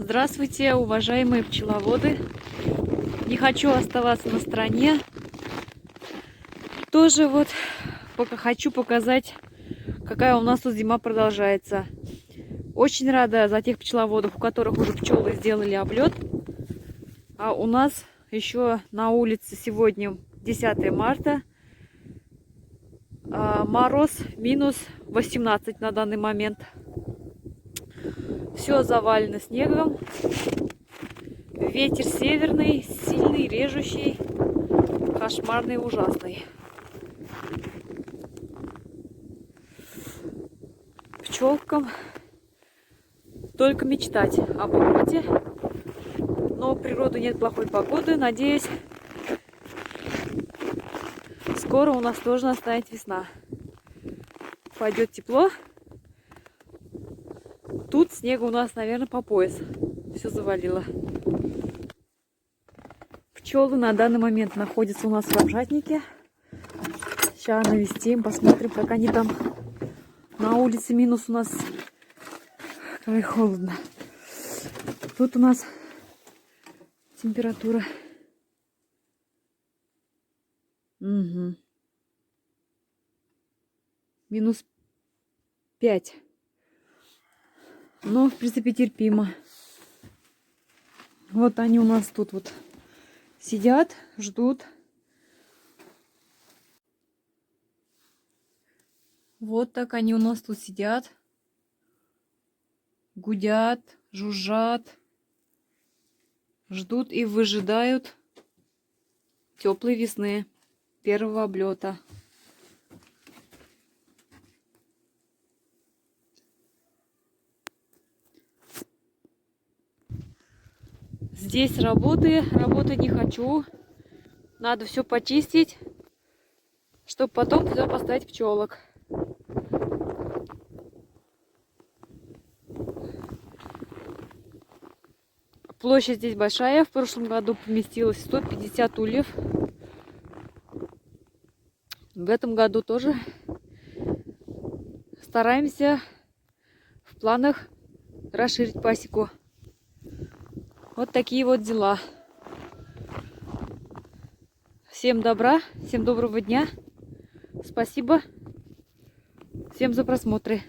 Здравствуйте, уважаемые пчеловоды! Не хочу оставаться на стороне. Тоже вот пока хочу показать, какая у нас тут зима продолжается. Очень рада за тех пчеловодов, у которых уже пчелы сделали облет. А у нас еще на улице сегодня 10 марта. Мороз минус 18 на данный момент. Все завалено снегом. Ветер северный, сильный, режущий, кошмарный, ужасный. Пчелкам только мечтать об облете. Но в природу нет плохой погоды. Надеюсь, скоро у нас тоже настанет весна. Пойдет тепло. Тут снега у нас, наверное, по пояс. Все завалило. Пчелы на данный момент находятся у нас в обжатнике. Сейчас навестим, посмотрим, как они там. На улице минус у нас. Ой, холодно. Тут у нас температура. Угу. Минус 5. Но, в принципе, терпимо. Вот они у нас тут вот сидят, ждут. Вот так они у нас тут сидят. Гудят, жужжат. Ждут и выжидают теплой весны, первого облета. Здесь работать не хочу. Надо все почистить, чтобы потом туда поставить пчелок. Площадь здесь большая. В прошлом году поместилось 150 ульев. В этом году тоже стараемся в планах расширить пасеку. Вот такие вот дела. Всем добра, всем доброго дня. Спасибо всем за просмотры.